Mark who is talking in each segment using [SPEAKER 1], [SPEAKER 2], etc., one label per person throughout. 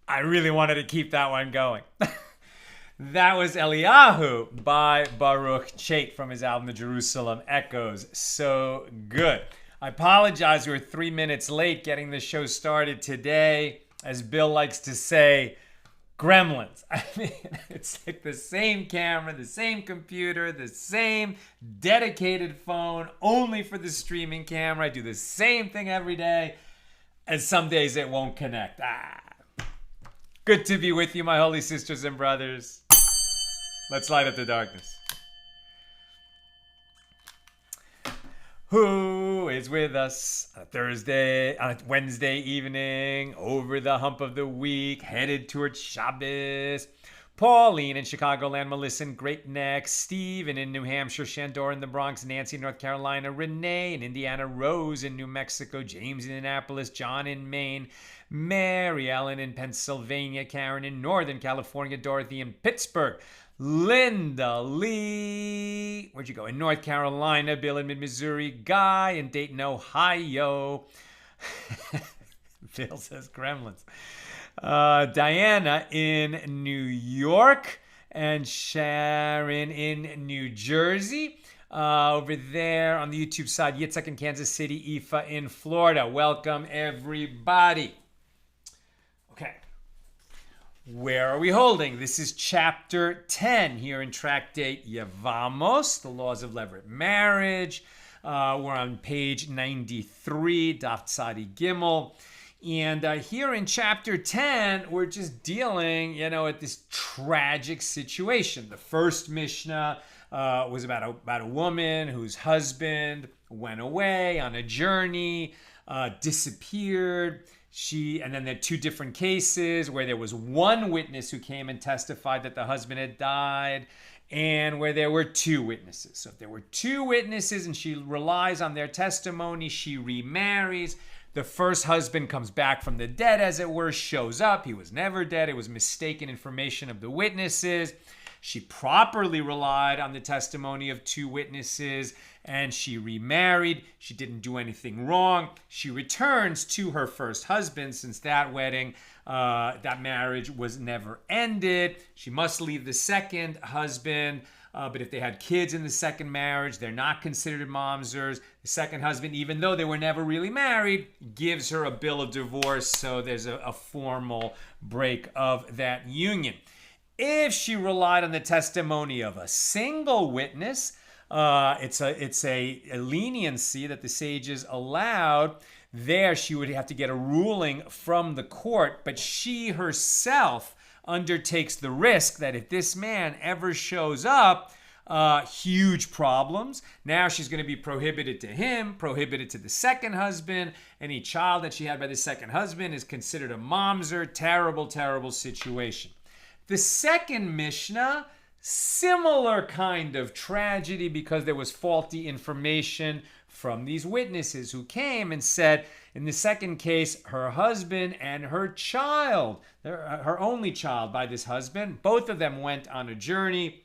[SPEAKER 1] I really wanted to keep that one going. That was Eliyahu by Baruch Chait from his album The Jerusalem Echoes. So good. I apologize, we were 3 minutes late getting the show started today. As Bill likes to say, gremlins. I mean, it's like the same camera, the same computer, the same dedicated phone, only for the streaming camera. I do the same thing every day, and some days it won't connect. Good to be with you, my holy sisters and brothers. Let's light up the darkness. Who is with us on a Wednesday evening, over the hump of the week, headed towards Shabbos? Pauline in Chicagoland, Melissa in Great Neck, Steven in New Hampshire, Shandor in the Bronx, Nancy in North Carolina, Renee in Indiana, Rose in New Mexico, James in Annapolis, John in Maine, Mary Ellen in Pennsylvania, Karen in Northern California, Dorothy in Pittsburgh, Linda Lee, where'd you go? In North Carolina, Bill in Mid-Missouri, Guy in Dayton, Ohio. Bill says gremlins. Diana in New York, and Sharon in New Jersey. Over there on the YouTube side, Yitzhak in Kansas City, Aoife in Florida. Welcome, everybody. Okay. Where are we holding? This is chapter 10 here in Tractate Yevamos, the laws of levirate marriage. We're on page 93, Daf Tzadi Gimel. And here in chapter 10, we're just dealing, with this tragic situation. The first Mishnah was about a woman whose husband went away on a journey, disappeared. And then there are two different cases where there was one witness who came and testified that the husband had died, and where there were two witnesses. So if there were two witnesses and she relies on their testimony, she remarries. The first husband comes back from the dead, as it were, shows up. He was never dead. It was mistaken information of the witnesses. She properly relied on the testimony of two witnesses, and she remarried. She didn't do anything wrong. She returns to her first husband, since that wedding, that marriage was never ended. She must leave the second husband, but if they had kids in the second marriage, they're not considered mamzers. The second husband, even though they were never really married, gives her a bill of divorce, so there's a formal break of that union. If she relied on the testimony of a single witness, it's a leniency that the sages allowed. There, she would have to get a ruling from the court, but she herself undertakes the risk that if this man ever shows up, huge problems. Now she's going to be prohibited to him, prohibited to the second husband. Any child that she had by the second husband is considered a mamzer. Terrible, terrible situation. The second Mishnah, similar kind of tragedy, because there was faulty information from these witnesses who came and said, in the second case, her husband and her child, her only child by this husband, both of them went on a journey.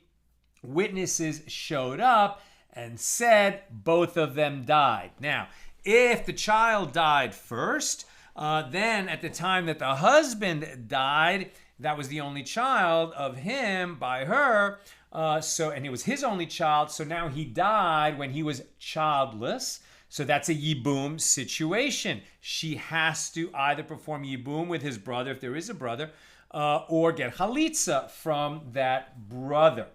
[SPEAKER 1] Witnesses showed up and said both of them died. Now, if the child died first, then at the time that the husband died, that was the only child of him by her. And it was his only child. So now he died when he was childless. So that's a yibum situation. She has to either perform yibum with his brother, if there is a brother, or get chalitza from that brother.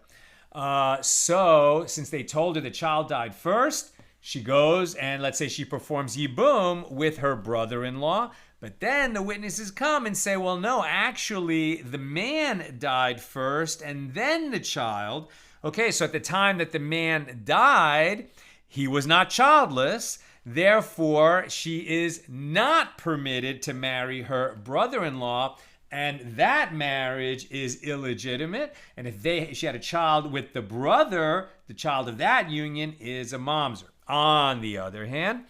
[SPEAKER 1] So since they told her the child died first, she goes and let's say she performs yibum with her brother-in-law. But then the witnesses come and say, well, no, actually, the man died first and then the child. Okay, so at the time that the man died, he was not childless. Therefore, she is not permitted to marry her brother-in-law, and that marriage is illegitimate. And if she had a child with the brother, the child of that union is a mamzer. On the other hand,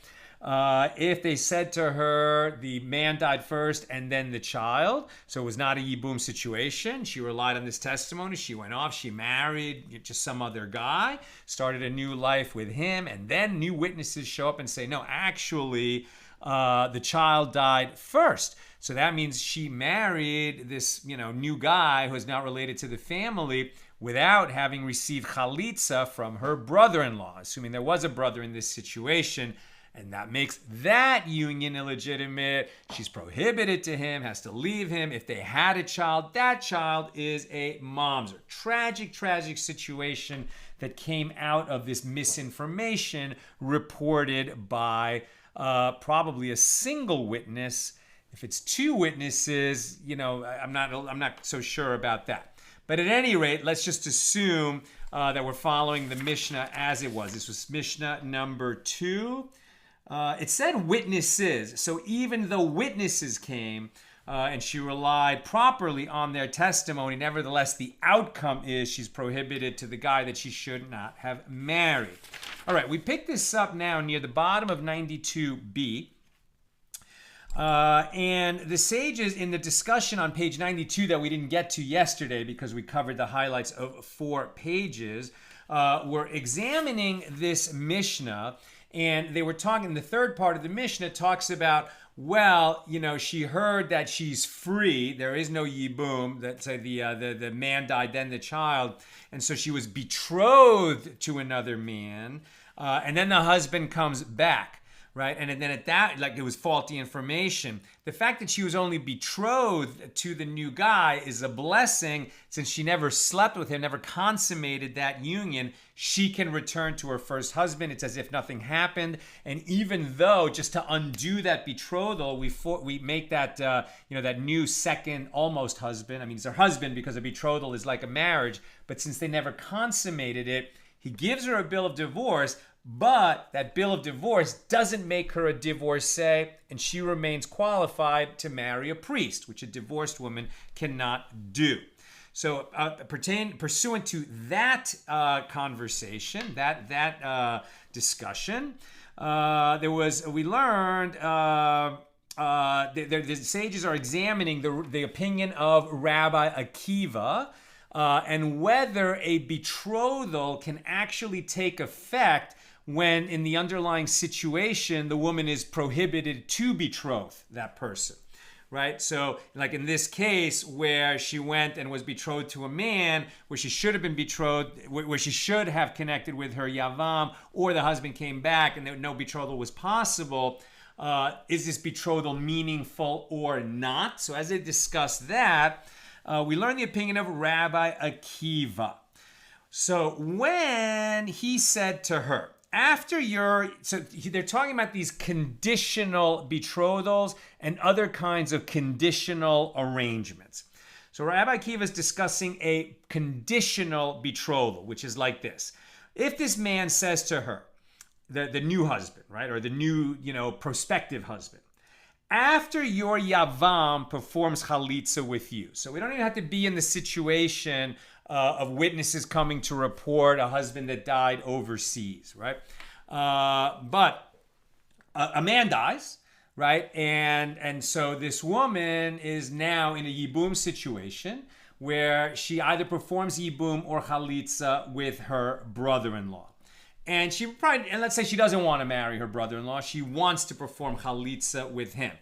[SPEAKER 1] if they said to her, the man died first and then the child, so it was not a yibum situation. She relied on this testimony. She went off. She married just some other guy, started a new life with him, and then new witnesses show up and say, no, actually, the child died first. So that means she married this, new guy who is not related to the family without having received chalitza from her brother-in-law, assuming there was a brother in this situation. And that makes that union illegitimate. She's prohibited to him, has to leave him. If they had a child, that child is a mamzer. Tragic, tragic situation that came out of this misinformation reported by probably a single witness. If it's two witnesses, I'm not so sure about that. But at any rate, let's just assume that we're following the Mishnah as it was. This was Mishnah number 2. It said witnesses, so even though witnesses came and she relied properly on their testimony, nevertheless, the outcome is she's prohibited to the guy that she should not have married. All right, we pick this up now near the bottom of 92b. And the sages in the discussion on page 92 that we didn't get to yesterday because we covered the highlights of 4 pages, were examining this Mishnah. And they were talking, the third part of the Mishnah talks about, she heard that she's free. There is no yibum. That's the man died, then the child. And so she was betrothed to another man. And then the husband comes back. Right? And then at that, it was faulty information. The fact that she was only betrothed to the new guy is a blessing. Since she never slept with him, never consummated that union, she can return to her first husband. It's as if nothing happened. And even though, just to undo that betrothal, we make that, that new second almost husband. I mean, he's her husband because a betrothal is like a marriage. But since they never consummated it, he gives her a bill of divorce. But that bill of divorce doesn't make her a divorcee, and she remains qualified to marry a priest, which a divorced woman cannot do. So pursuant to that conversation, that discussion, we learned the sages are examining the opinion of Rabbi Akiva and whether a betrothal can actually take effect when in the underlying situation the woman is prohibited to betroth that person, right? So like in this case where she went and was betrothed to a man where she should have been betrothed, where she should have connected with her Yavam, or the husband came back and no betrothal was possible, is this betrothal meaningful or not? So as they discuss that, we learn the opinion of Rabbi Akiva. So when he said to her, they're talking about these conditional betrothals and other kinds of conditional arrangements. So Rabbi Akiva is discussing a conditional betrothal, which is like this. If this man says to her, the new husband, right, or the new, prospective husband, after your Yavam performs chalitza with you. So we don't even have to be in the situation of witnesses coming to report a husband that died overseas, right? But a man dies, right? And so this woman is now in a yibum situation where she either performs yibum or chalitza with her brother-in-law. And let's say she doesn't want to marry her brother-in-law. She wants to perform chalitza with him.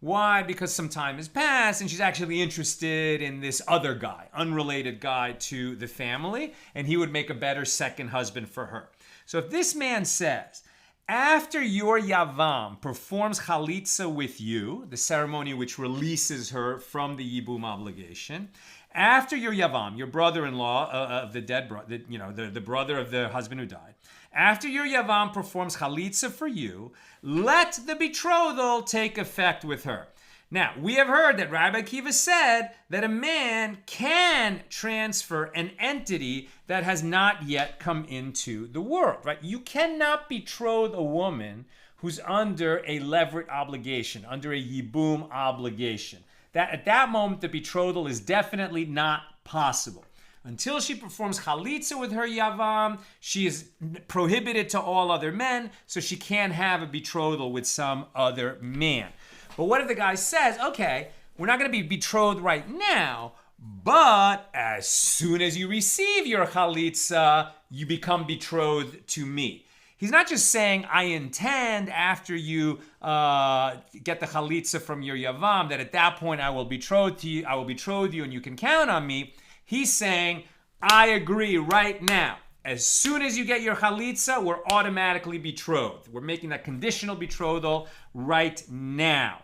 [SPEAKER 1] Why? Because some time has passed and she's actually interested in this other guy, unrelated guy to the family, and he would make a better second husband for her. So if this man says, after your Yavam performs chalitza with you, the ceremony which releases her from the yibum obligation, after your Yavam, your brother-in-law of the dead brother, the brother of the husband who died, after your Yavam performs chalitza for you, let the betrothal take effect with her. Now, we have heard that Rabbi Akiva said that a man can transfer an entity that has not yet come into the world, right? You cannot betroth a woman who's under a levirate obligation, under a yibum obligation. That at that moment, the betrothal is definitely not possible. Until she performs chalitza with her Yavam, she is prohibited to all other men, so she can't have a betrothal with some other man. But what if the guy says, okay, we're not going to be betrothed right now, but as soon as you receive your chalitza, you become betrothed to me. He's not just saying, I intend after you get the chalitza from your yavam, that at that point I will betroth you and you can count on me. He's saying, I agree right now. As soon as you get your chalitza, we're automatically betrothed. We're making that conditional betrothal right now.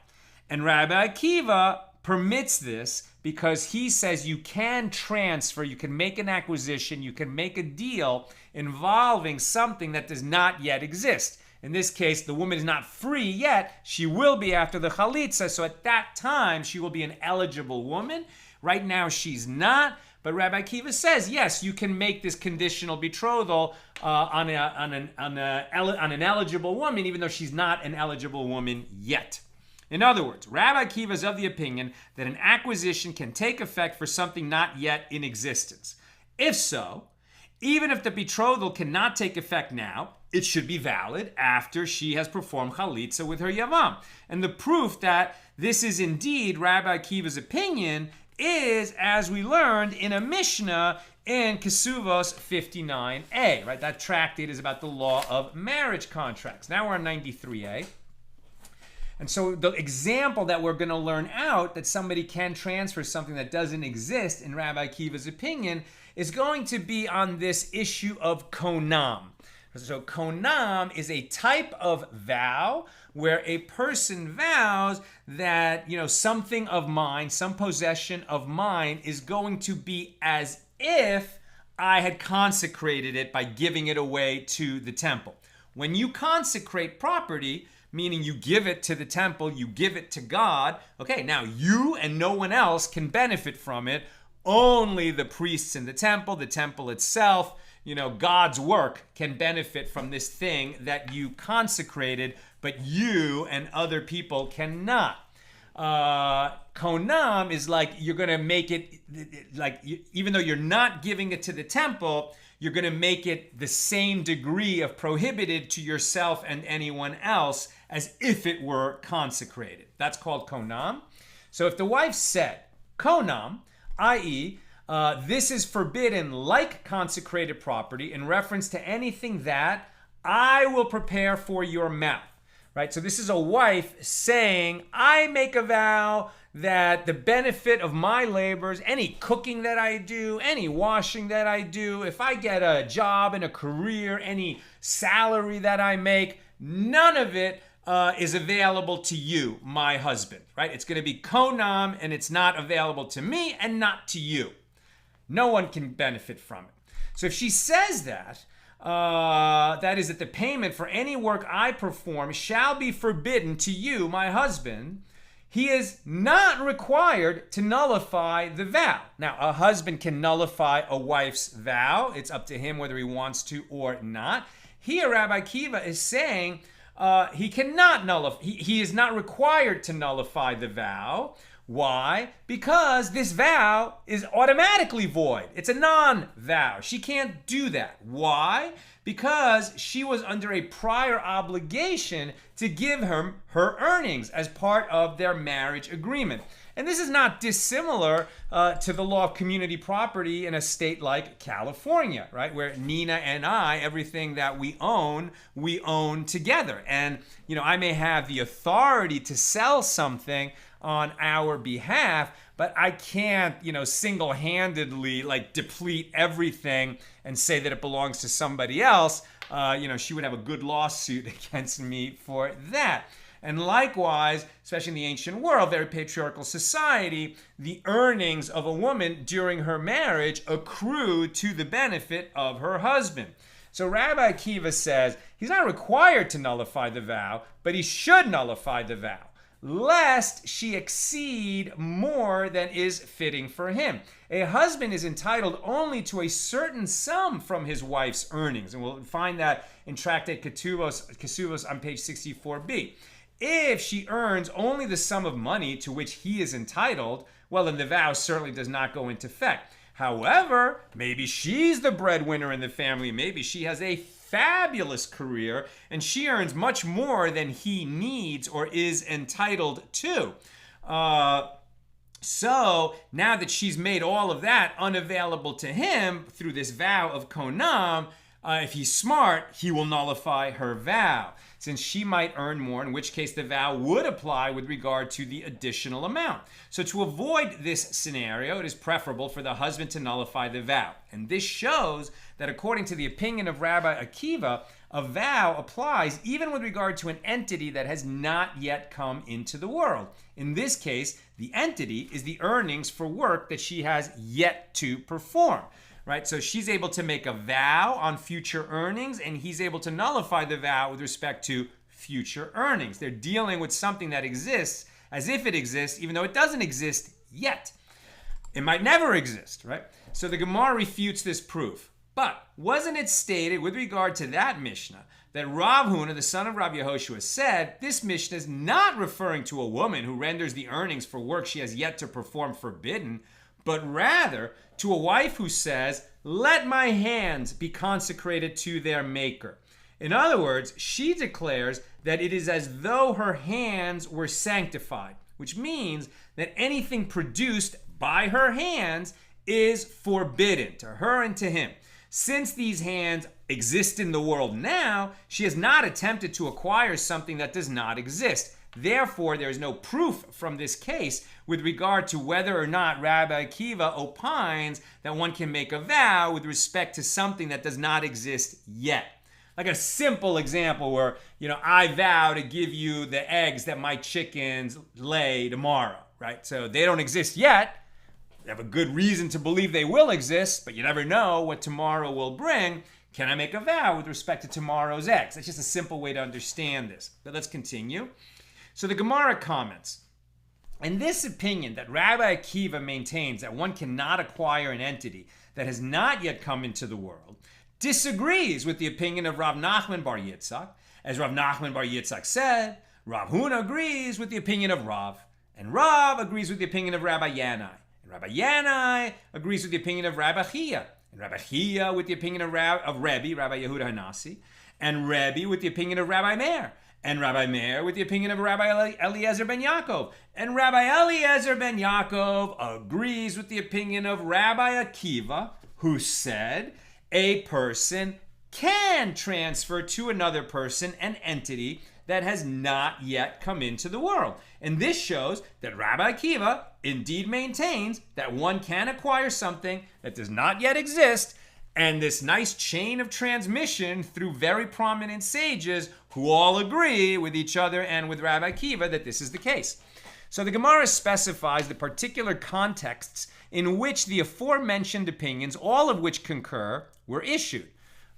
[SPEAKER 1] And Rabbi Akiva permits this because he says you can transfer, you can make an acquisition, you can make a deal involving something that does not yet exist. In this case, the woman is not free yet. She will be after the chalitza, so at that time, she will be an eligible woman. Right now, she's not. But Rabbi Akiva says, yes, you can make this conditional betrothal on an eligible woman, even though she's not an eligible woman yet. In other words, Rabbi Akiva is of the opinion that an acquisition can take effect for something not yet in existence. If so, even if the betrothal cannot take effect now, it should be valid after she has performed chalitza with her yavam. And the proof that this is indeed Rabbi Akiva's opinion is, as we learned in a Mishna in Kesuvos 59a, right? That tractate is about the law of marriage contracts. Now we're on 93a. And so the example that we're going to learn out that somebody can transfer something that doesn't exist in Rabbi Akiva's opinion is going to be on this issue of konam. So konam is a type of vow where a person vows that, something of mine, some possession of mine is going to be as if I had consecrated it by giving it away to the temple. When you consecrate property, meaning you give it to the temple, you give it to God, okay, now you and no one else can benefit from it. Only the priests in the temple itself, God's work can benefit from this thing that you consecrated, but you and other people cannot. Konam is like you're going to make it, even though you're not giving it to the temple, you're going to make it the same degree of prohibited to yourself and anyone else as if it were consecrated. That's called konam. So if the wife said, konam, i.e., this is forbidden like consecrated property in reference to anything that I will prepare for your mouth. Right? So this is a wife saying, I make a vow that the benefit of my labors, any cooking that I do, any washing that I do, if I get a job and a career, any salary that I make, none of it is available to you, my husband. Right? It's going to be konam, and it's not available to me and not to you. No one can benefit from it. So if she says that, that is that the payment for any work I perform shall be forbidden to you, my husband, he is not required to nullify the vow. Now, a husband can nullify a wife's vow. It's up to him whether he wants to or not. Here, Rabbi Akiva is saying he cannot nullify, he is not required to nullify the vow. Why? Because this vow is automatically void. It's a non-vow. She can't do that. Why? Because she was under a prior obligation to give him her earnings as part of their marriage agreement. And this is not dissimilar to the law of community property in a state like California, right? Where Nina and I, everything that we own together. And, I may have the authority to sell something on our behalf, but I can't, single-handedly deplete everything and say that it belongs to somebody else. She would have a good lawsuit against me for that. And likewise, especially in the ancient world, very patriarchal society, the earnings of a woman during her marriage accrue to the benefit of her husband. So Rabbi Akiva says he's not required to nullify the vow, but he should nullify the vow, lest she exceed more than is fitting for him. A husband is entitled only to a certain sum from his wife's earnings. And we'll find that in Tractate Kesuvos on page 64b. If she earns only the sum of money to which he is entitled, well, then the vow certainly does not go into effect. However, maybe she's the breadwinner in the family. Maybe she has a fabulous career and she earns much more than he needs or is entitled to. So now that she's made all of that unavailable to him through this vow of konam, If he's smart, he will nullify her vow, since she might earn more, in which case the vow would apply with regard to the additional amount. So to avoid this scenario, it is preferable for the husband to nullify the vow. And this shows that according to the opinion of Rabbi Akiva, a vow applies even with regard to an entity that has not yet come into the world. In this case, the entity is the earnings for work that she has yet to perform. Right? So she's able to make a vow on future earnings, and he's able to nullify the vow with respect to future earnings. They're dealing with something that exists as if it exists, even though it doesn't exist yet. It might never exist, right? So the Gemara refutes this proof. But wasn't it stated with regard to that Mishnah that Rav Huna, the son of Rabbi Yehoshua, said this Mishnah is not referring to a woman who renders the earnings for work she has yet to perform forbidden, but rather to a wife who says, "Let my hands be consecrated to their maker." In other words, she declares that it is as though her hands were sanctified, which means that anything produced by her hands is forbidden to her and to him. Since these hands exist in the world now, she has not attempted to acquire something that does not exist. Therefore, there is no proof from this case with regard to whether or not Rabbi Akiva opines that one can make a vow with respect to something that does not exist yet. Like a simple example where, I vow to give you the eggs that my chickens lay tomorrow, right? So they don't exist yet. You have a good reason to believe they will exist, but you never know what tomorrow will bring. Can I make a vow with respect to tomorrow's eggs? That's just a simple way to understand this. But let's continue. So the Gemara comments, in this opinion that Rabbi Akiva maintains that one cannot acquire an entity that has not yet come into the world, disagrees with the opinion of Rav Nachman bar Yitzchak. As Rav Nachman bar Yitzchak said, Rav Huna agrees with the opinion of Rav, and Rav agrees with the opinion of Rabbi Yanai, and Rabbi Yanai agrees with the opinion of Rabbi Chia, and Rabbi Chia with the opinion of Rabbi Yehuda Hanasi, and Rabbi with the opinion of Rabbi Meir, and Rabbi Meir with the opinion of Rabbi Eliezer ben Yaakov. And Rabbi Eliezer ben Yaakov agrees with the opinion of Rabbi Akiva, who said a person can transfer to another person an entity that has not yet come into the world. And this shows that Rabbi Akiva indeed maintains that one can acquire something that does not yet exist, and this nice chain of transmission through very prominent sages who all agree with each other and with Rabbi Akiva that this is the case. So the Gemara specifies the particular contexts in which the aforementioned opinions, all of which concur, were issued.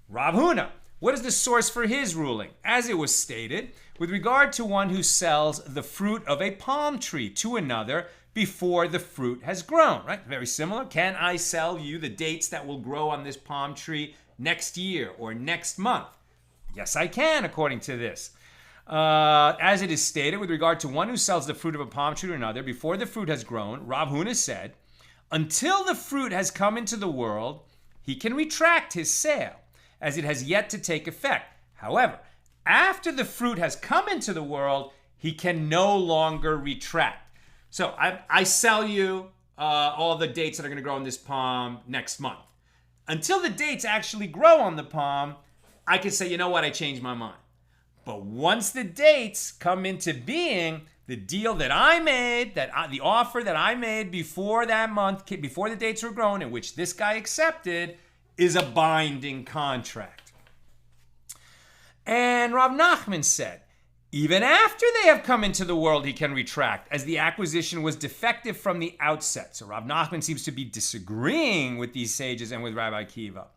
[SPEAKER 1] Rav Huna, what is the source for his ruling? As it was stated, with regard to one who sells the fruit of a palm tree to another before the fruit has grown, right? Very similar. Can I sell you the dates that will grow on this palm tree next year or next month? Yes, I can, according to this. As it is stated, with regard to one who sells the fruit of a palm tree to another before the fruit has grown, Rav Huna said, until the fruit has come into the world, he can retract his sale, as it has yet to take effect. However, after the fruit has come into the world, he can no longer retract. So I sell you all the dates that are going to grow on this palm next month. Until the dates actually grow on the palm, I can say, you know what, I changed my mind. But once the dates come into being, the deal that I made, the offer that I made before that month, before the dates were grown, in which this guy accepted, is a binding contract. And Rav Nachman said, even after they have come into the world, he can retract, as the acquisition was defective from the outset. So Rav Nachman seems to be disagreeing with these sages and with Rabbi Akiva.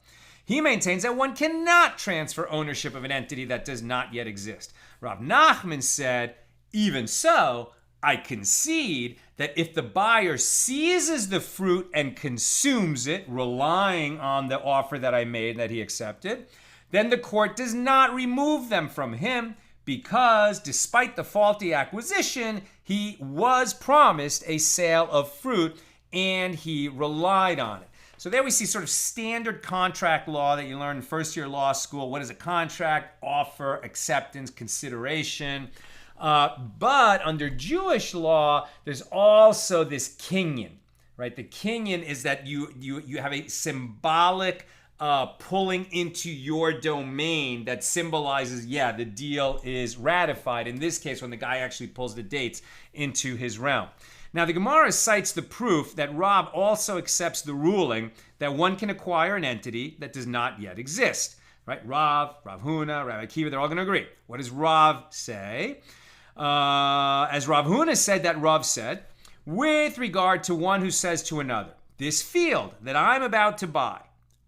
[SPEAKER 1] He maintains that one cannot transfer ownership of an entity that does not yet exist. Rav Nachman said, even so, I concede that if the buyer seizes the fruit and consumes it, relying on the offer that I made that he accepted, then the court does not remove them from him, because despite the faulty acquisition, he was promised a sale of fruit and he relied on it. So there we see sort of standard contract law that you learn in first year law school. What is a contract? Offer, acceptance, consideration. But under Jewish law, there's also this kinyan, right? The kinyan is that you have a symbolic pulling into your domain that symbolizes, yeah, the deal is ratified. In this case, when the guy actually pulls the dates into his realm. Now, the Gemara cites the proof that Rav also accepts the ruling that one can acquire an entity that does not yet exist. Right? Rav Huna, Rabbi Akiva, they're all going to agree. What does Rav say? As Rav Huna said, that Rav said, with regard to one who says to another, this field that I'm about to buy,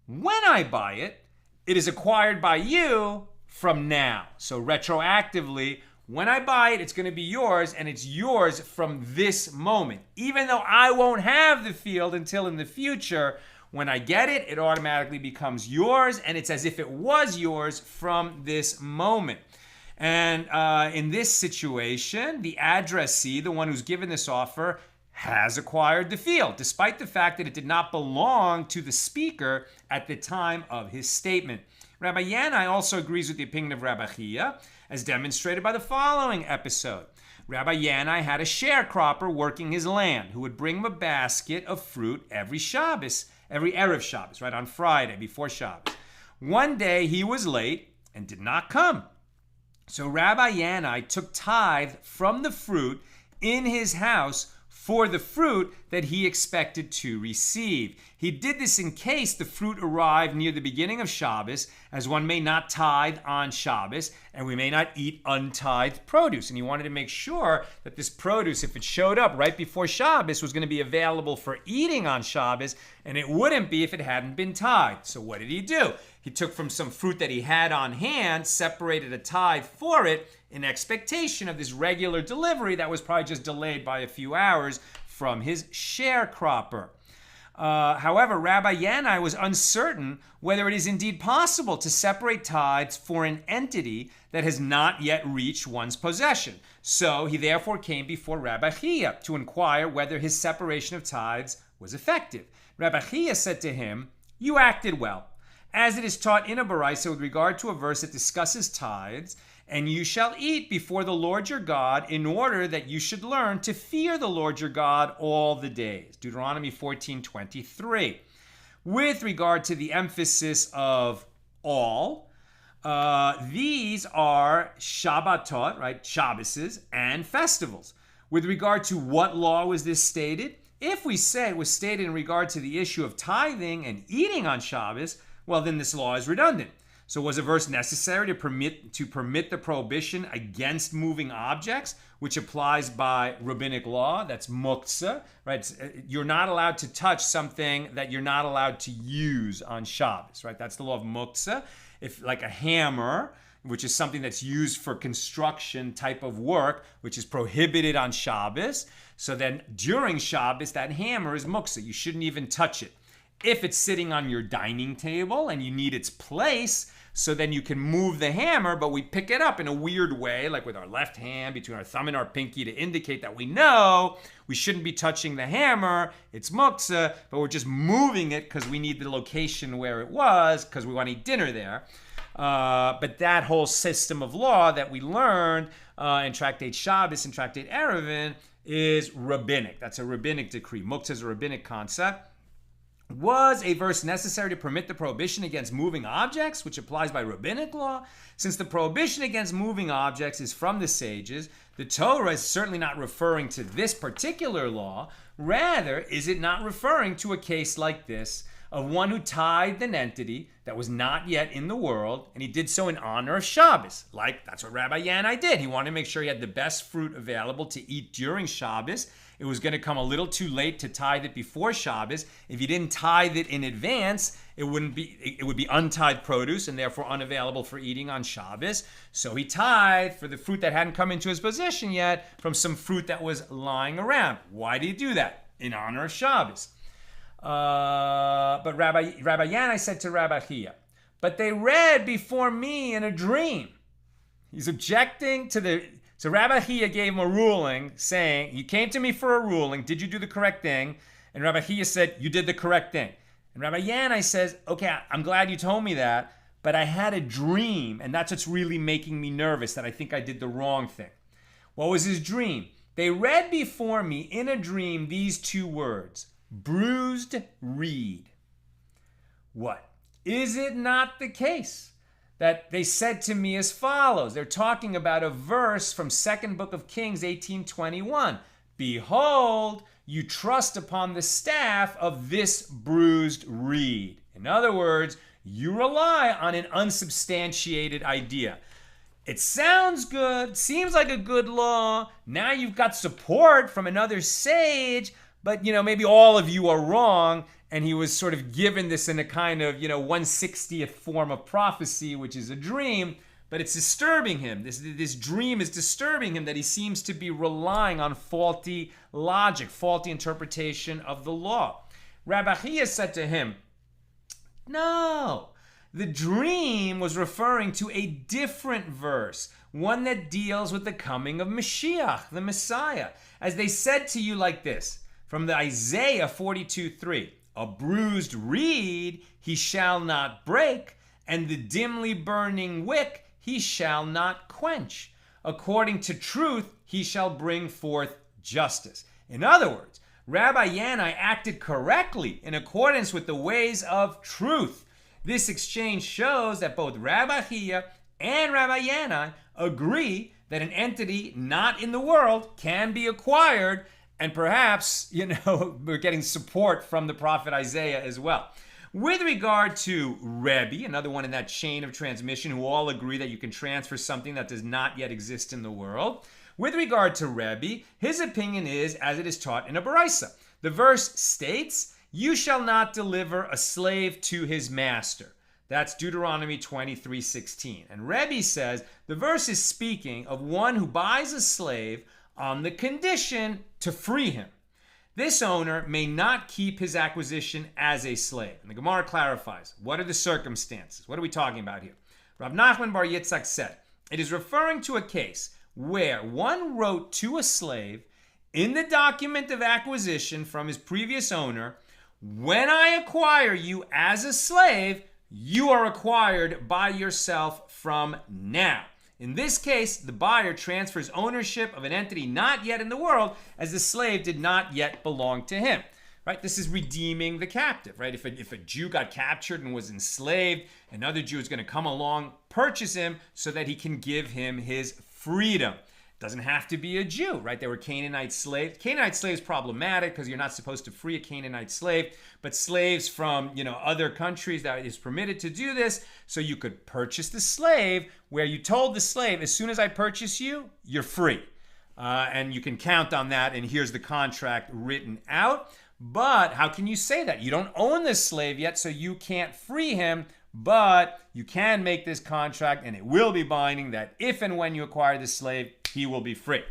[SPEAKER 1] when I buy it, it is acquired by you from now. So retroactively, when I buy it, it's going to be yours, and it's yours from this moment. Even though I won't have the field until in the future, when I get it, it automatically becomes yours, and it's as if it was yours from this moment. And in this situation, the addressee, the one who's given this offer, has acquired the field, despite the fact that it did not belong to the speaker at the time of his statement. Rabbi Yanai also agrees with the opinion of Rabbi Chia, as demonstrated by the following episode. Rabbi Yanai had a sharecropper working his land who would bring him a basket of fruit every Shabbos, every Erev Shabbos, right, on Friday before Shabbos. One day he was late and did not come. So Rabbi Yanai took tithe from the fruit in his house for the fruit that he expected to receive. He did this in case the fruit arrived near the beginning of Shabbos, as one may not tithe on Shabbos, and we may not eat untithed produce. And he wanted to make sure that this produce, if it showed up right before Shabbos, was going to be available for eating on Shabbos, and it wouldn't be if it hadn't been tithed. So what did he do? He took from some fruit that he had on hand, separated a tithe for it, in expectation of this regular delivery that was probably just delayed by a few hours from his sharecropper. However, Rabbi Yanai was uncertain whether it is indeed possible to separate tithes for an entity that has not yet reached one's possession. So he therefore came before Rabbi Chia to inquire whether his separation of tithes was effective. Rabbi Chia said to him, "You acted well, as it is taught in a Baraisa with regard to a verse that discusses tithes, and you shall eat before the Lord your God in order that you should learn to fear the Lord your God all the days." Deuteronomy 14:23. With regard to the emphasis of all, these are Shabbatot, right, Shabboses, and festivals. With regard to what law was this stated? If we say it was stated in regard to the issue of tithing and eating on Shabbos, well, then this law is redundant. So was a verse necessary to permit the prohibition against moving objects, which applies by rabbinic law? That's muktzah, right? You're not allowed to touch something that you're not allowed to use on Shabbos, right? That's the law of muktzah. If like a hammer, which is something that's used for construction type of work, which is prohibited on Shabbos. So then during Shabbos, that hammer is muktzah. You shouldn't even touch it. If it's sitting on your dining table and you need its place, so then you can move the hammer, but we pick it up in a weird way, like with our left hand between our thumb and our pinky to indicate that we know we shouldn't be touching the hammer. It's muktzah, but we're just moving it because we need the location where it was because we want to eat dinner there. But that whole system of law that we learned in Tractate Shabbos and Tractate Eruvin is rabbinic. That's a rabbinic decree. Muktzah is a rabbinic concept. Was a verse necessary to permit the prohibition against moving objects, which applies by rabbinic law? Since the prohibition against moving objects is from the sages, the Torah is certainly not referring to this particular law. Rather, is it not referring to a case like this of one who tithed an entity that was not yet in the world, and he did so in honor of Shabbos? Like, that's what Rabbi Yanai did. He wanted to make sure he had the best fruit available to eat during Shabbos. It was going to come a little too late to tithe it before Shabbos. If you didn't tithe it in advance, it would be untithed produce and therefore unavailable for eating on Shabbos. So he tithed for the fruit that hadn't come into his possession yet from some fruit that was lying around. Why did he do that? In honor of Shabbos. But Rabbi Yanai said to Rabbi Chia, "But they read before me in a dream." He's objecting to the... So Rabbi Chia gave him a ruling saying, "You came to me for a ruling. Did you do the correct thing?" And Rabbi Chia said, "You did the correct thing." And Rabbi Yanai says, "Okay, I'm glad you told me that, but I had a dream, and that's what's really making me nervous, that I think I did the wrong thing." What was his dream? They read before me in a dream these two words, bruised reed. What? Is it not the case that they said to me as follows? They're talking about a verse from 2nd Book of Kings 18:21. Behold, you trust upon the staff of this bruised reed. In other words, you rely on an unsubstantiated idea. It sounds good, seems like a good law. Now you've got support from another sage, but maybe all of you are wrong. And he was sort of given this in a kind of 1/60th form of prophecy, which is a dream. But it's disturbing him. This dream is disturbing him, that he seems to be relying on faulty logic, faulty interpretation of the law. Rabbi Chia said to him, no, the dream was referring to a different verse, one that deals with the coming of Mashiach, the Messiah. As they said to you like this, from the Isaiah 42:3, a bruised reed he shall not break, and the dimly burning wick he shall not quench. According to truth he shall bring forth justice. In other words, Rabbi Yanai acted correctly in accordance with the ways of truth. This exchange shows that both Rabbi Chia and Rabbi Yanai agree that an entity not in the world can be acquired, and perhaps, we're getting support from the prophet Isaiah as well. With regard to Rebbe, another one in that chain of transmission who all agree that you can transfer something that does not yet exist in the world, with regard to Rebbe, his opinion is as it is taught in a Baraisa. The verse states, you shall not deliver a slave to his master. That's Deuteronomy 23:16. And Rebbe says the verse is speaking of one who buys a slave on the condition to free him. This owner may not keep his acquisition as a slave. And the Gemara clarifies, what are the circumstances? What are we talking about here? Rav Nachman Bar Yitzchak said, it is referring to a case where one wrote to a slave in the document of acquisition from his previous owner, when I acquire you as a slave, you are acquired by yourself from now. In this case, the buyer transfers ownership of an entity not yet in the world, as the slave did not yet belong to him. Right? This is redeeming the captive. Right? If a Jew got captured and was enslaved, another Jew is going to come along, purchase him so that he can give him his freedom. Doesn't have to be a Jew, right? They were Canaanite slaves. Canaanite slaves problematic because you're not supposed to free a Canaanite slave, but slaves from other countries that is permitted to do this. So you could purchase the slave where you told the slave, as soon as I purchase you, you're free. And you can count on that, and here's the contract written out. But how can you say that? You don't own this slave yet, so you can't free him. But you can make this contract, and it will be binding, that if and when you acquire the slave, he will be free.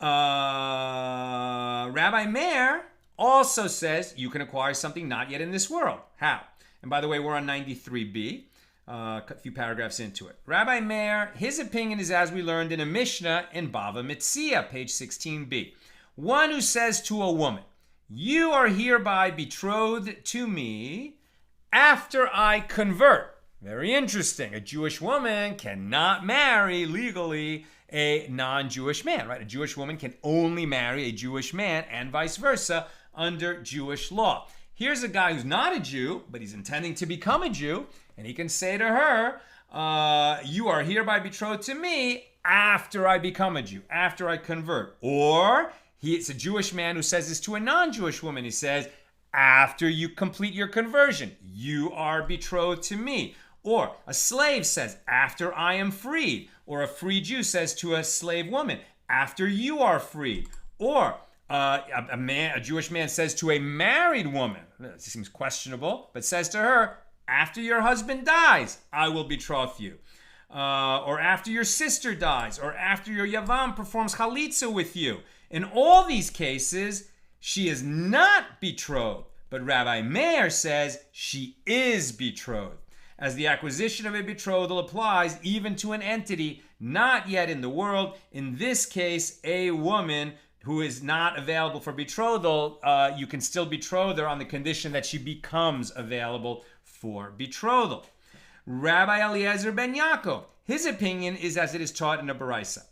[SPEAKER 1] Rabbi Meir also says you can acquire something not yet in this world. How? And by the way, we're on 93b, a few paragraphs into it. Rabbi Meir, his opinion is as we learned in a Mishna in Bava Metzia, page 16b. One who says to a woman, you are hereby betrothed to me after I convert. Very interesting. A Jewish woman cannot marry legally a non-Jewish man, right? A Jewish woman can only marry a Jewish man and vice versa under Jewish law. Here's a guy who's not a Jew, but he's intending to become a Jew, and he can say to her, you are hereby betrothed to me after I become a Jew, after I convert. Or it's a Jewish man who says this to a non-Jewish woman. He says, after you complete your conversion, you are betrothed to me. Or a slave says, after I am freed. Or a free Jew says to a slave woman, after you are freed. Or a Jewish man says to a married woman, this seems questionable, but says to her, after your husband dies, I will betroth you. Or after your sister dies, or after your Yevamos performs chalitza with you. In all these cases, she is not betrothed, but Rabbi Meir says she is betrothed, as the acquisition of a betrothal applies even to an entity not yet in the world. In this case, a woman who is not available for betrothal, you can still betroth her on the condition that she becomes available for betrothal. Rabbi Eliezer ben Yaakov, his opinion is as it is taught in a Baraisa.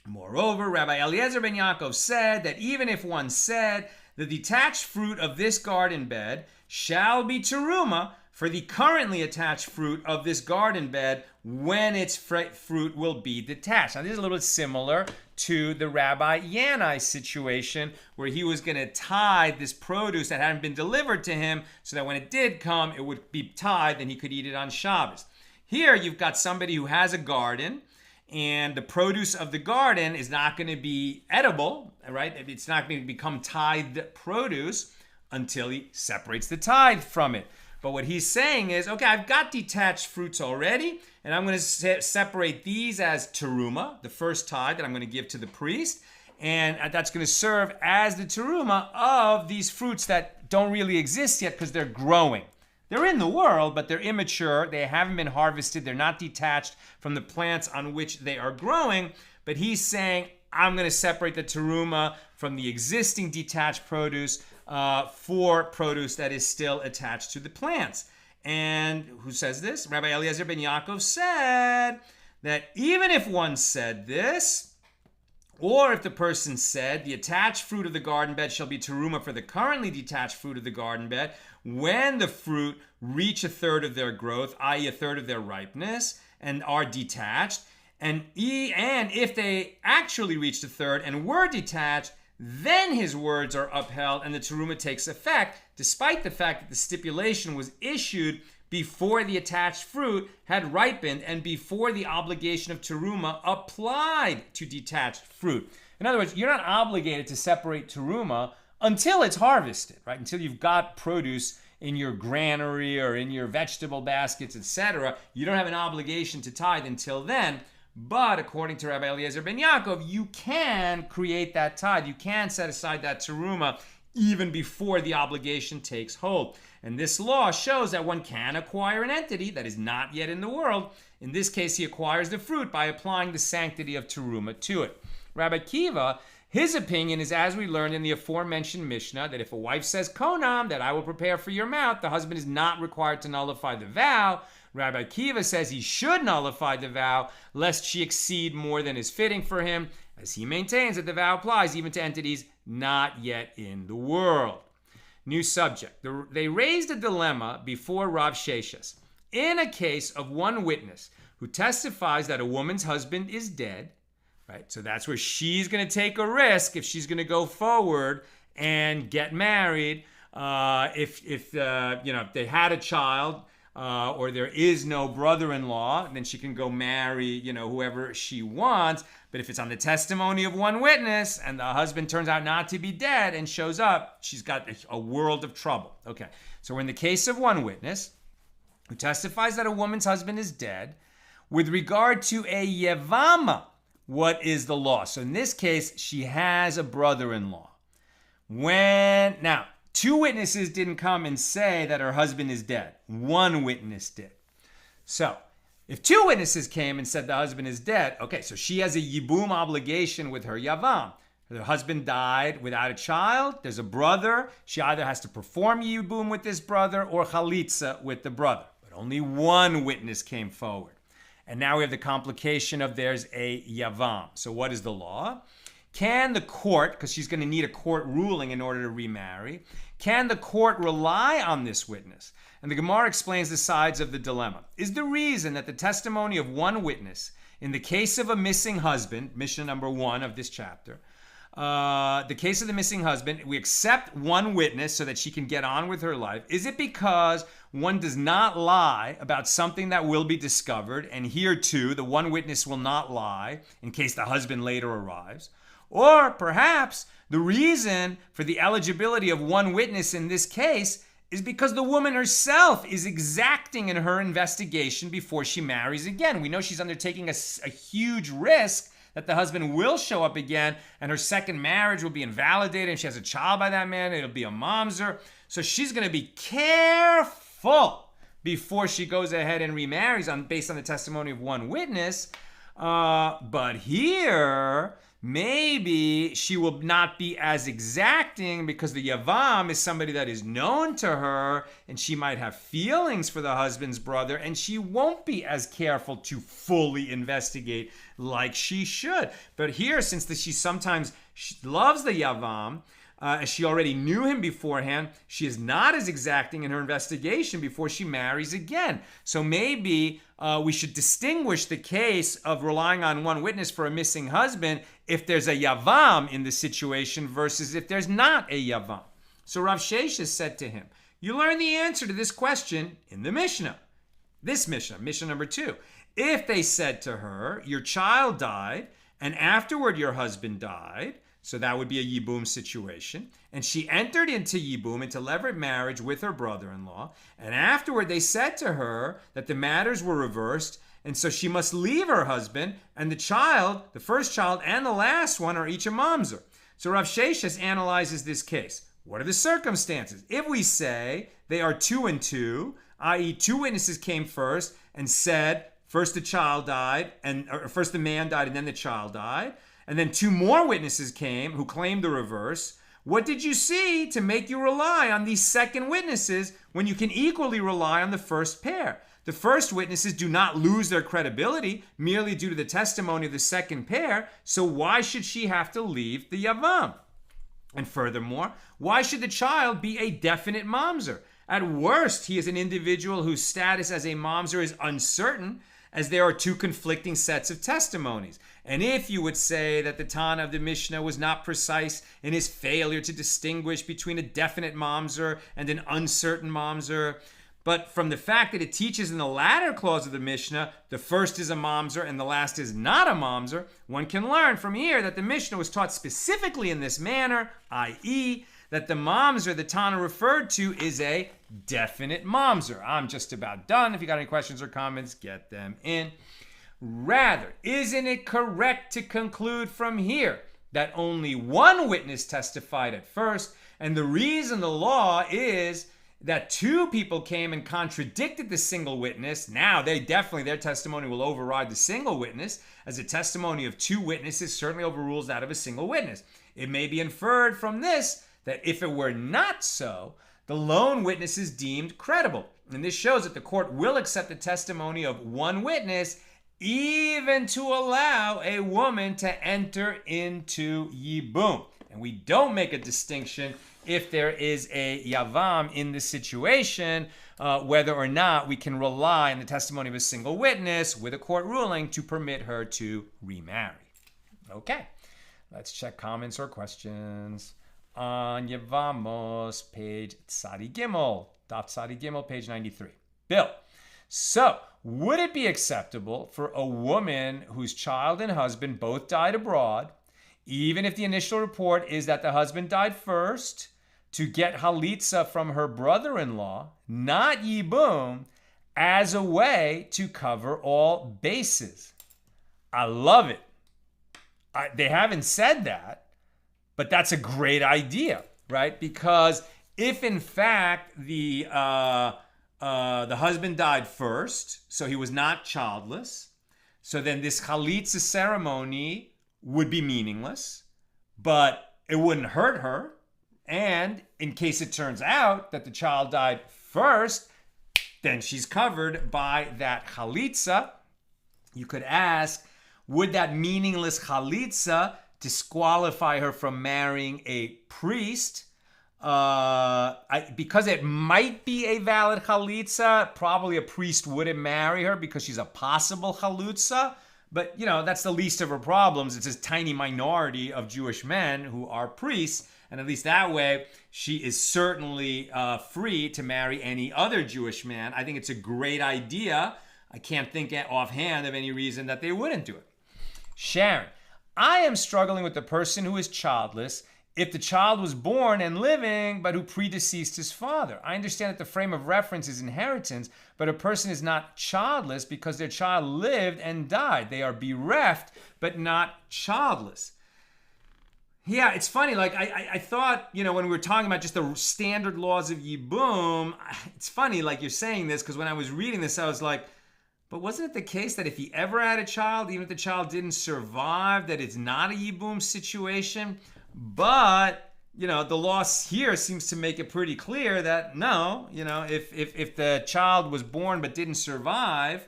[SPEAKER 1] Moreover, Rabbi Eliezer ben Yaakov said that even if one said the detached fruit of this garden bed shall be teruma for the currently attached fruit of this garden bed when its fruit will be detached. Now, this is a little bit similar to the Rabbi Yanai situation where he was going to tithe this produce that hadn't been delivered to him so that when it did come, it would be tithed and he could eat it on Shabbos. Here, you've got somebody who has a garden and the produce of the garden is not going to be edible, right? It's not going to become tithed produce until he separates the tithe from it. But what he's saying is, okay, I've got detached fruits already, and I'm going to separate these as teruma, the first tithe that I'm going to give to the priest, and that's going to serve as the teruma of these fruits that don't really exist yet because they're growing. They're in the world, but they're immature. They haven't been harvested. They're not detached from the plants on which they are growing. But he's saying, I'm going to separate the teruma from the existing detached produce for produce that is still attached to the plants. And who says this? Rabbi Eliezer ben Yaakov said that even if one said this, or if the person said, the attached fruit of the garden bed shall be teruma for the currently detached fruit of the garden bed, when the fruit reach a third of their growth, i.e. a third of their ripeness, and are detached, and if they actually reached a third and were detached, then his words are upheld and the teruma takes effect, despite the fact that the stipulation was issued before the attached fruit had ripened and before the obligation of teruma applied to detached fruit. In other words, you're not obligated to separate teruma until it's harvested, right? Until you've got produce in your granary or in your vegetable baskets, etc. You don't have an obligation to tithe until then. But according to Rabbi Eliezer ben Yaakov, you can create that tithe. You can set aside that teruma even before the obligation takes hold. And this law shows that one can acquire an entity that is not yet in the world. In this case, he acquires the fruit by applying the sanctity of teruma to it. Rabbi Kiva, his opinion is, as we learned in the aforementioned Mishnah, that if a wife says konam, that I will prepare for your mouth, the husband is not required to nullify the vow. Rabbi Kiva says he should nullify the vow, lest she exceed more than is fitting for him, as he maintains that the vow applies even to entities not yet in the world. New subject. They raised a dilemma before Rav Sheshes. In a case of one witness who testifies that a woman's husband is dead, right? So that's where she's going to take a risk if she's going to go forward and get married. If they had a child, or there is no brother-in-law, then she can go marry, whoever she wants. But if it's on the testimony of one witness and the husband turns out not to be dead and shows up, she's got a world of trouble. Okay, so we're in the case of one witness who testifies that a woman's husband is dead. With regard to a Yevama, what is the law? So in this case, she has a brother-in-law. Now, two witnesses didn't come and say that her husband is dead. One witness did. So, if two witnesses came and said the husband is dead, okay, so she has a yibum obligation with her yavam. Her husband died without a child. There's a brother. She either has to perform yibum with this brother or chalitza with the brother. But only one witness came forward. And now we have the complication of there's a yavam. So what is the law? Can the court, because she's going to need a court ruling in order to remarry, can the court rely on this witness? And the Gemara explains the sides of the dilemma. Is the reason that the testimony of one witness, in the case of a missing husband, Mishnah number 1 of this chapter, the case of the missing husband, we accept one witness so that she can get on with her life. Is it because one does not lie about something that will be discovered, and here too, the one witness will not lie in case the husband later arrives? Or perhaps the reason for the eligibility of one witness in this case is because the woman herself is exacting in her investigation before she marries again. We know she's undertaking a huge risk that the husband will show up again and her second marriage will be invalidated, and she has a child by that man, it'll be a mamzer. So she's going to be careful before she goes ahead and remarries based on the testimony of one witness. But here, maybe she will not be as exacting because the Yavam is somebody that is known to her and she might have feelings for the husband's brother, and she won't be as careful to fully investigate like she should. But here, since she loves the Yavam, as she already knew him beforehand, she is not as exacting in her investigation before she marries again. So maybe we should distinguish the case of relying on one witness for a missing husband if there's a yavam in the situation versus if there's not a yavam. So Rav Sheshes said to him, you learn the answer to this question in the Mishnah. This Mishnah, Mishnah number 2. If they said to her, your child died, and afterward your husband died, so that would be a yibum situation, and she entered into yibum, into levirate marriage with her brother-in-law, and afterward they said to her that the matters were reversed, and so she must leave her husband, and the child, the first child and the last one, are each a mamzer. So Rav Sheshes analyzes this case. What are the circumstances? If we say they are 2 and 2, i.e. 2 witnesses came first and said, first the child died, or first the man died and then the child died, and then 2 more witnesses came who claimed the reverse. What did you see to make you rely on these second witnesses when you can equally rely on the first pair? The first witnesses do not lose their credibility merely due to the testimony of the second pair, so why should she have to leave the yavam? And furthermore, why should the child be a definite mamzer? At worst, he is an individual whose status as a mamzer is uncertain, as there are 2 conflicting sets of testimonies. And if you would say that the Tana of the Mishnah was not precise in his failure to distinguish between a definite mamzer and an uncertain mamzer, but from the fact that it teaches in the latter clause of the Mishnah, the first is a mamzer and the last is not a mamzer, one can learn from here that the Mishnah was taught specifically in this manner, i.e., that the mamzer the Tana referred to is a definite mamzer. I'm just about done. If you got any questions or comments, get them in. Rather, isn't it correct to conclude from here that only one witness testified at first, and the reason the law is that 2 people came and contradicted the single witness? Now their testimony will override the single witness, as a testimony of 2 witnesses certainly overrules that of a single witness. It may be inferred from this that if it were not so, the lone witness is deemed credible. And this shows that the court will accept the testimony of one witness, even to allow a woman to enter into yibum. And we don't make a distinction if there is a yavam in the situation, whether or not we can rely on the testimony of a single witness with a court ruling to permit her to remarry. Okay, let's check comments or questions. On Yevamos, page Tzadi Gimel, Daf Tzadi Gimel, page 93. Bill, so would it be acceptable for a woman whose child and husband both died abroad, even if the initial report is that the husband died first, to get halitza from her brother-in-law, not yibum, as a way to cover all bases? I love it. They haven't said that, but that's a great idea, right? Because if in fact the husband died first, so he was not childless, so then this chalitza ceremony would be meaningless, but it wouldn't hurt her. And in case it turns out that the child died first, then she's covered by that chalitza. You could ask, would that meaningless chalitza disqualify her from marrying a priest? Because it might be a valid chalitza, probably a priest wouldn't marry her because she's a possible chalitza. But, that's the least of her problems. It's a tiny minority of Jewish men who are priests. And at least that way, she is certainly free to marry any other Jewish man. I think it's a great idea. I can't think offhand of any reason that they wouldn't do it. Sharon, I am struggling with the person who is childless if the child was born and living, but who predeceased his father. I understand that the frame of reference is inheritance, but a person is not childless because their child lived and died. They are bereft, but not childless. Yeah, it's funny. Like, I thought, when we were talking about just the standard laws of yibum, it's funny, like you're saying this, because when I was reading this, I was like, but wasn't it the case that if he ever had a child, even if the child didn't survive, that it's not a yibum situation? But, the law here seems to make it pretty clear that no, if the child was born but didn't survive,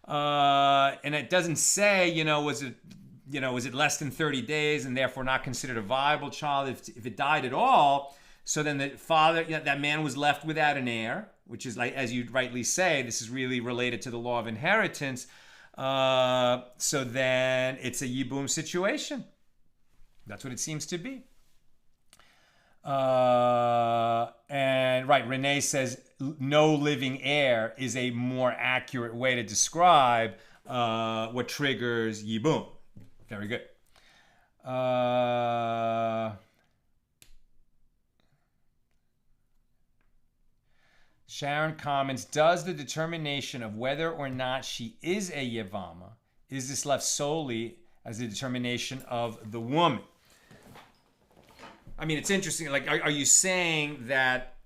[SPEAKER 1] and it doesn't say, was it, was it less than 30 days and therefore not considered a viable child if it died at all? So then the father, that man was left without an heir, which is like, as you rightly say, this is really related to the law of inheritance. So then it's a yibum situation. That's what it seems to be. And right, Renee says no living heir is a more accurate way to describe what triggers yibum. Very good. Sharon comments, does the determination of whether or not she is a Yevama, is this left solely as a determination of the woman? I mean, it's interesting. Like, are you saying that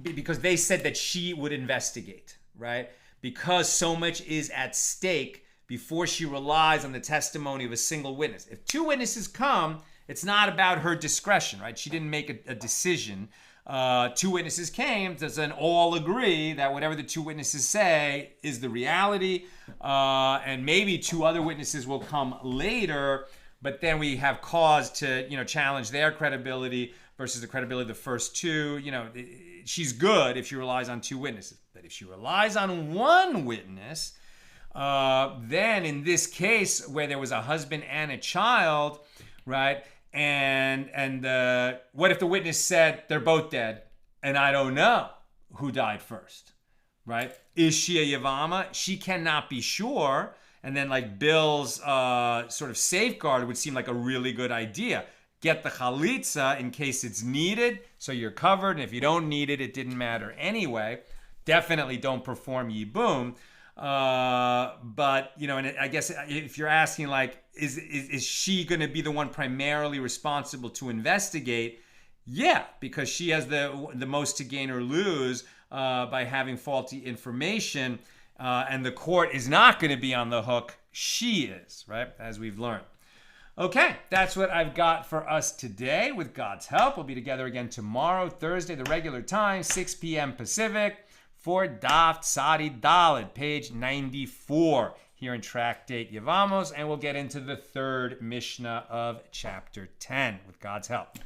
[SPEAKER 1] because they said that she would investigate, right? Because so much is at stake before she relies on the testimony of a single witness. If two witnesses come, it's not about her discretion, right? She didn't make a decision. Two witnesses came, does then all agree that whatever the two witnesses say is the reality, and maybe two other witnesses will come later, but then we have cause to challenge their credibility versus the credibility of the first two. She's good if she relies on two witnesses, but if she relies on one witness, then in this case where there was a husband and a child, right? And what if the witness said they're both dead and I don't know who died first, right? Is she a Yevama? She cannot be sure. And then like Bill's sort of safeguard would seem like a really good idea. Get the chalitza in case it's needed, so you're covered. And if you don't need it, it didn't matter anyway. Definitely don't perform yibum. But and I guess if you're asking like, is she going to be the one primarily responsible to investigate? Yeah, because she has the most to gain or lose by having faulty information, and the court is not going to be on the hook. She is, right? As we've learned. Okay, that's what I've got for us today. With God's help, we'll be together again tomorrow, Thursday, the regular time, 6 p.m. Pacific, for Daf Tzadi Daled, page 94, here in Tractate Yevamos, and we'll get into the third Mishnah of chapter 10, with God's help.